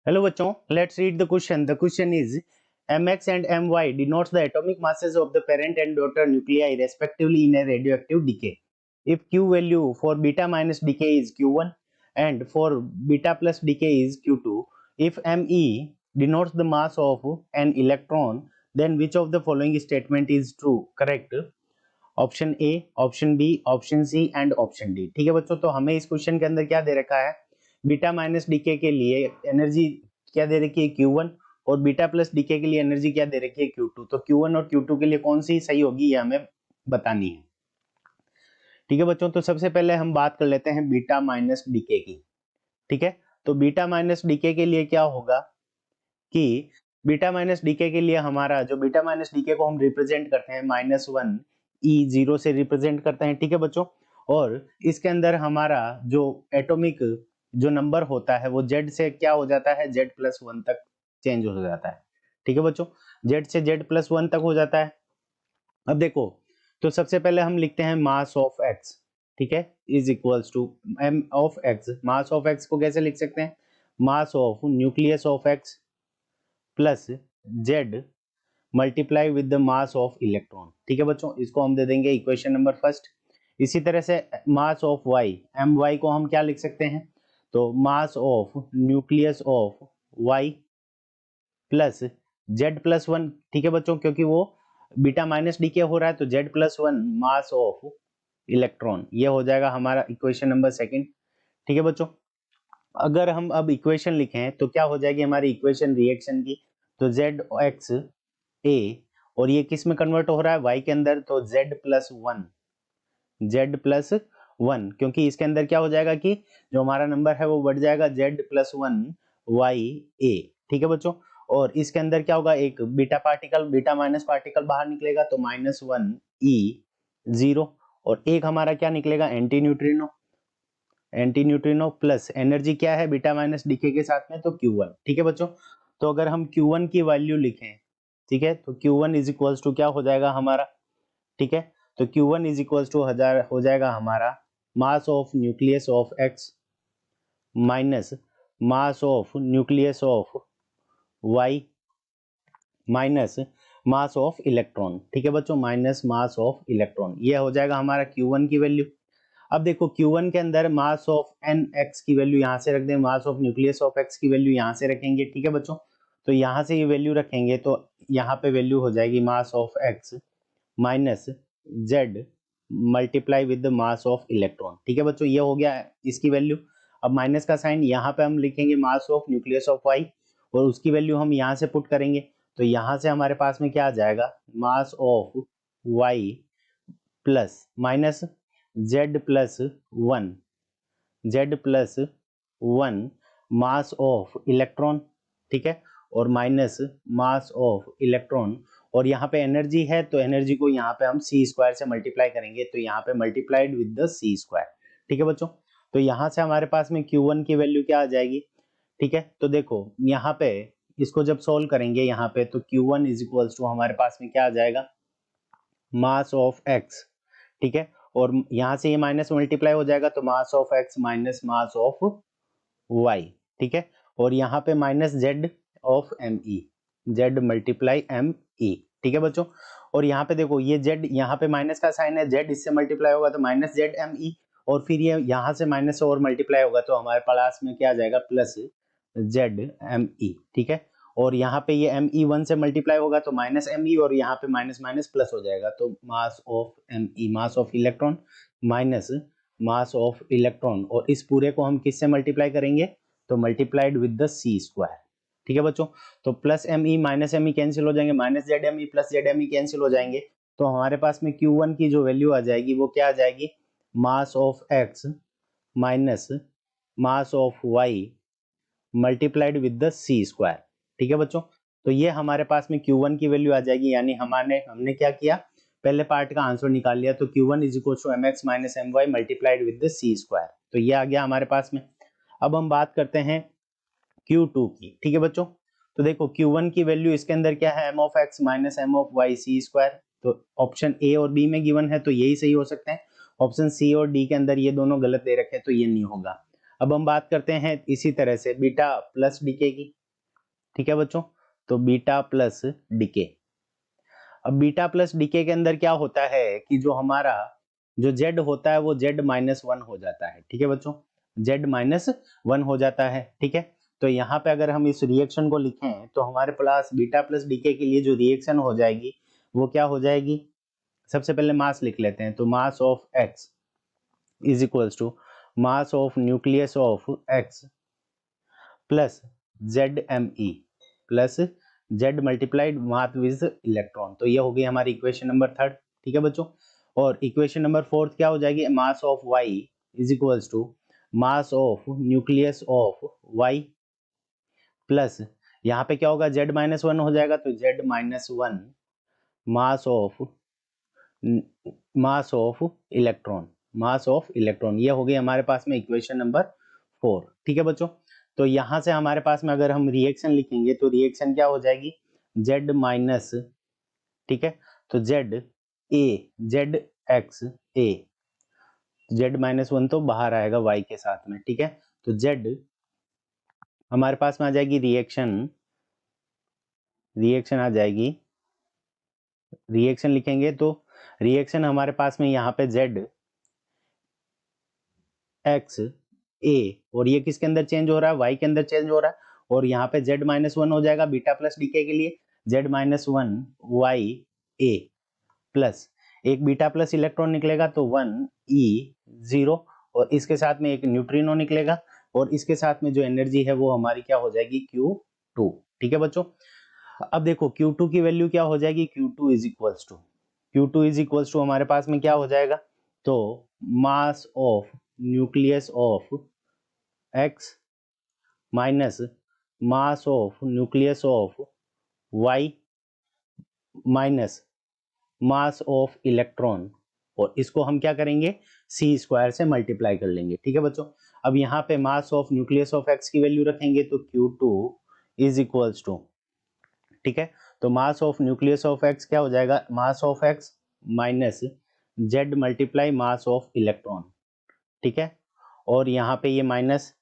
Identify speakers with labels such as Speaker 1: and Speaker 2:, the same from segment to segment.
Speaker 1: Hello बच्चों, let's read the question. The question is mx and my denotes the atomic masses of the parent and daughter nuclei respectively in a radioactive decay. If Q value for beta minus decay is Q1 and for beta plus decay is Q2, if Me denotes the mass of an electron, then which of the following statement is true? Correct. Option A, option B, option C and option D. ठीक है बच्चों, तो हमें इस question के अंदर क्या दे रखा है, बीटा माइनस डीके के लिए एनर्जी क्या दे रखी है Q1 और बीटा प्लस डीके के लिए एनर्जी क्या दे रखी है Q2। तो Q1 और Q2 के लिए कौन सी सही होगी ये हमें बतानी है। ठीक है बच्चों, तो सबसे पहले हम बात कर लेते हैं बीटा माइनस डीके की। ठीक है, तो बीटा माइनस डीके के लिए क्या होगा कि बीटा माइनस डीके के लिए हमारा जो बीटा माइनस डीके को हम रिप्रेजेंट करते हैं -1 E0 से रिप्रेजेंट करते हैं। ठीक है बच्चों, और इसके अंदर हमारा जो एटॉमिक जो नंबर होता है वो Z से क्या हो जाता है, Z+1 तक चेंज हो जाता है। ठीक है बच्चों, Z से Z+1 तक हो जाता है। अब देखो, तो सबसे पहले हम लिखते हैं मास ऑफ x, ठीक है, is equals to m of x। Mass of x को कैसे लिख सकते हैं, mass of nucleus of x plus Z multiply with the mass of electron. ठीक है बच्चों, इसको हम दे देंगे इक्वेशन नंबर फर्स्ट। इसी तरह से मास ऑफ y, my को हम क्या लिख सकते हैं, तो mass of nucleus of y plus Z+1। ठीक है बच्चों, क्योंकि वो बीटा माइनस डीके हो रहा है तो Z+1 मास ऑफ इलेक्ट्रॉन, ये हो जाएगा हमारा इक्वेशन नंबर सेकंड। ठीक है बच्चों, अगर हम अब इक्वेशन लिखें तो क्या हो जाएगी हमारी इक्वेशन रिएक्शन की, तो ZX A और ये किस में कन्वर्ट हो रहा है, y के अंदर, तो Z+1, Z+1, क्योंकि इसके अंदर क्या हो जाएगा कि जो हमारा नंबर है वो बढ़ जाएगा Z+1 YA। ठीक है बच्चों, और इसके अंदर क्या होगा, एक beta particle, beta minus particle बाहर निकलेगा तो -1 E0, और एक हमारा क्या निकलेगा, anti neutrino, anti neutrino plus energy क्या है बीटा माइनस डीके के साथ में, तो Q1। ठीक है बच्चों, तो अगर हम Q1 की वैल्यू लिखें, ठीक है, तो Q1 इज इक्वल्स टू क्या हो जाएगा हमारा, ठीक है, तो Q1 इज इक्वल्स टू हो जाएगा हमारा मास of nucleus of X minus mass of nucleus of Y minus mass of electron. ठीक है बच्चों, माइनस मास ऑफ इलेक्ट्रॉन, ये हो जाएगा हमारा Q1 की वैल्यू। अब देखो Q1 के अंदर मास ऑफ NX की वैल्यू यहाँ से रख दें, मास ऑफ न्यूक्लियस ऑफ X की वैल्यू यहाँ से रखेंगे। ठीक है बच्चों, तो यहाँ से ये वैल्यू रखेंगे तो यहाँ पे वैल्यू हो जाएगी mass of X minus Z multiply with the mass of electron. ठीक है बच्चों, ये हो गया इसकी वैल्यू। अब माइनस का साइन यहाँ पे हम लिखेंगे मास ऑफ न्यूक्लियस ऑफ Y और उसकी वैल्यू हम यहाँ से पुट करेंगे, तो यहाँ से हमारे पास में क्या आ जाएगा, mass of Y plus minus Z+1 mass of electron. ठीक है, और माइनस मास ऑफ इलेक्ट्रॉन, और यहाँ पे एनर्जी है तो एनर्जी को यहाँ पे हम c² से मल्टीप्लाई करेंगे, तो यहाँ पे मल्टीप्लाइड विद द c²। ठीक है बच्चों, तो यहाँ से हमारे पास में Q1 की वैल्यू क्या आ जाएगी। ठीक है, तो देखो यहाँ पे इसको जब सोल्व करेंगे यहाँ पे, तो Q1 इज इक्वल्स टू हमारे पास में क्या आ जाएगा, मास ऑफ x। ठीक है, और यहाँ से ये माइनस मल्टीप्लाई हो जाएगा तो mass of x minus mass of y। ठीक है, और यहाँ पे minus z of me, z multiply me। ठीक है बच्चों, और यहाँ पे देखो ये z, यहाँ पे माइनस का साइन है, z इससे मल्टीप्लाई होगा तो माइनस z me, और फिर ये यहाँ से माइनस से और मल्टीप्लाई होगा तो हमारे पास में क्या आ जाएगा, प्लस z me। ठीक है, और यहाँ पे ये Me1 से मल्टीप्लाई होगा तो माइनस Me, और यहाँ पे माइनस माइनस प्लस हो जाएगा, तो mass of Me, mass of electron minus mass of electron, और इस पूरे को हम किससे मल्टीप्लाई करेंगे, तो मल्टीप्लाइड विद द c²। ठीक है बच्चों, तो plus Me minus Me cancel हो जाएंगे, minus ZMe plus ZMe cancel हो जाएंगे, तो हमारे पास में Q1 की जो वैल्यू आ जाएगी वो क्या आ जाएगी, mass of x minus mass of y multiplied with the c²। ठीक है बच्चों, तो ये हमारे पास में Q1 की वैल्यू आ जाएगी, यानी हमने क्या किया, पहले पार्ट का आंसर निकाल लिया, तो Q1 is equal to mx minus my multiplied with the c², तो ये आ गया हमारे पास में। अब हम बात करते हैं Q2 की। ठीक है बच्चों, तो देखो Q1 की वैल्यू इसके अंदर क्या है, m of x minus m of y c², तो ऑप्शन ए और बी में गिवन है तो यही सही हो सकते हैं, ऑप्शन सी और डी के अंदर ये दोनों गलत दे रखे हैं तो ये नहीं होगा। अब हम बात करते हैं इसी तरह से बीटा प्लस डीके की। ठीक है बच्चों, तो बीटा प्लस डीके। अब बीटा प्लस डीके के अंदर क्या होता है कि जो हमारा जो जेड होता है वो जेड माइनस वन हो जाता है। ठीक है बच्चों, जेड माइनस वन हो जाता है। ठीक है, तो यहाँ पे अगर हम इस रिएक्शन को लिखें तो हमारे पास बीटा प्लस डीके के लिए जो रिएक्शन हो जाएगी वो क्या हो जाएगी, सबसे पहले मास लिख लेते हैं। तो mass of X is equals to mass of nucleus of X plus Z M E plus Z multiplied mass with electron. तो ये हो गई हमारी इक्वेशन नंबर थर्ड। ठीक है बच्चों, और इक्वेशन नंबर फोर्थ क्या हो जाएगी, mass of Y is equals to mass of nucleus of Y plus यहाँ पे क्या होगा, जेड माइनस वन हो जाएगा, तो Z minus one mass of electron, mass of electron. ये हो गई हमारे पास में इक्वेशन नंबर फोर। ठीक है बच्चों, तो यहां से हमारे पास में अगर हम रिएक्शन लिखेंगे तो रिएक्शन क्या हो जाएगी, जेड माइनस, ठीक है, तो Z A, Z x A, Z minus one तो बाहर आएगा वाई के साथ में। ठीक है, तो जेड हमारे पास में आ जाएगी रिएक्शन, रिएक्शन आ जाएगी, रिएक्शन लिखेंगे तो रिएक्शन हमारे पास में यहाँ पे जेड एक्स ए, और ये किसके अंदर चेंज हो रहा है, वाई के अंदर चेंज हो रहा है, और यहाँ पे जेड माइनस वन हो जाएगा बीटा प्लस डीके के लिए, जेड माइनस वन वाई ए प्लस एक बीटा प्लस इलेक्ट्रॉन निकलेगा तो वन ई जीरो, और इसके साथ में एक न्यूट्रिनो निकलेगा, और इसके साथ में जो एनर्जी है वो हमारी क्या हो जाएगी, Q2। ठीक है बच्चों, अब देखो Q2 की वैल्यू क्या हो जाएगी, Q2 is equals to, Q2 is equals to हमारे पास में क्या हो जाएगा, तो mass of nucleus of X minus mass of nucleus of Y minus mass of electron, और इसको हम क्या करेंगे, सी स्क्वायर से मल्टीप्लाई कर लेंगे। ठीक है बच्चों, अब यहाँ पे mass of nucleus of x की वैल्यू रखेंगे तो Q2 इज इक्वल्स टू, ठीक है, तो mass of nucleus of x क्या हो जाएगा, mass of X minus Z multiply mass of electron. ठीक है, और यहाँ पे ये माइनस,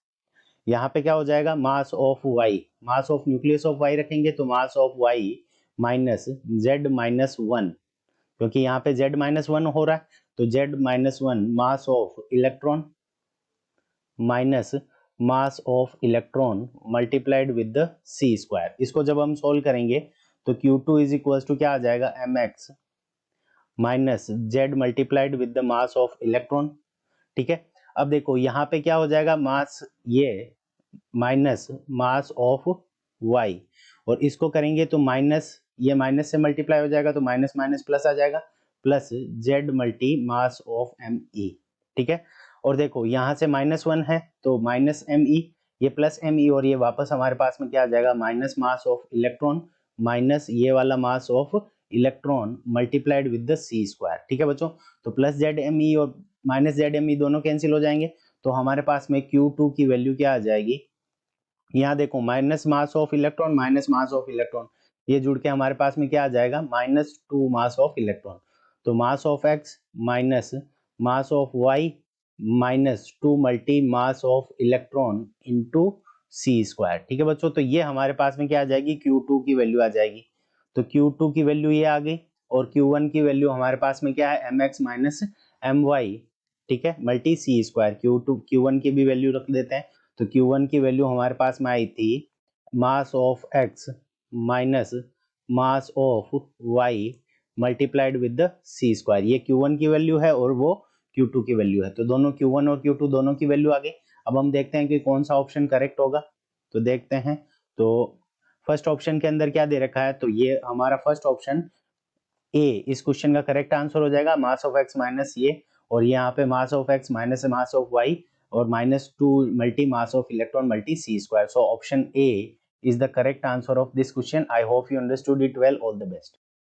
Speaker 1: यहाँ पे क्या हो जाएगा, mass of Y, mass of nucleus of Y रखेंगे तो mass of Y minus Z minus one, क्योंकि यहाँ पे जेड माइनस वन हो रहा है, तो Z minus one mass of electron minus mass of electron multiplied with the C square. इसको जब हम सोल्व करेंगे तो Q2 इज इक्वल्स टू क्या आ जाएगा, mx minus Z multiplied with the mass of electron. ठीक है, अब देखो यहाँ पे क्या हो जाएगा, मास ये माइनस मास ऑफ वाई, और इसको करेंगे तो माइनस, ये माइनस से मल्टीप्लाई हो जाएगा तो माइनस माइनस प्लस आ जाएगा, plus Z multi mass of M E. ठीक है, और देखो यहाँ से माइनस वन है तो माइनस एम ई, ये प्लस एम ई, और ये वापस हमारे पास में क्या आ जाएगा, minus mass of electron minus ये वाला mass of electron multiplied with the C square. ठीक है बच्चों, तो प्लस जेड एम ई और माइनस जेड एम ई दोनों कैंसिल हो जाएंगे, तो हमारे पास में Q2 की वैल्यू क्या आ जाएगी, यहाँ देखो minus mass of electron minus mass of electron, ये जुड़ के हमारे पास में क्या आ जाएगा, minus two mass of electron. तो mass of X minus mass of Y minus two multi mass of electron into C square. ठीक है बच्चों, तो ये हमारे पास में क्या आ जाएगी, Q2 की वैल्यू आ जाएगी। तो Q2 की वैल्यू ये आ गई, और Q1 की वैल्यू हमारे पास में क्या है, mx माइनस एम वाई, ठीक है, मल्टी सी स्क्वायर। Q1 की भी वैल्यू रख देते हैं, तो Q1 की वैल्यू हमारे पास में आई थी mass of x minus mass of y multiplied with the C square. ये Q1 की वैल्यू है और वो Q2 की वैल्यू है, तो दोनों Q1 और Q2 दोनों की वैल्यू आ गई। अब हम देखते हैं कि कौन सा ऑप्शन करेक्ट होगा, तो देखते हैं। तो फर्स्ट ऑप्शन के अंदर क्या दे रखा है, तो ये हमारा फर्स्ट ऑप्शन ए इस क्वेश्चन का करेक्ट आंसर हो जाएगा, मास ऑफ एक्स माइनस ये, और यहाँ पे mass of X minus mass of Y और minus two multi mass of electron multi C square. So option A is the correct answer of this question. I hope you understood it well. All the best.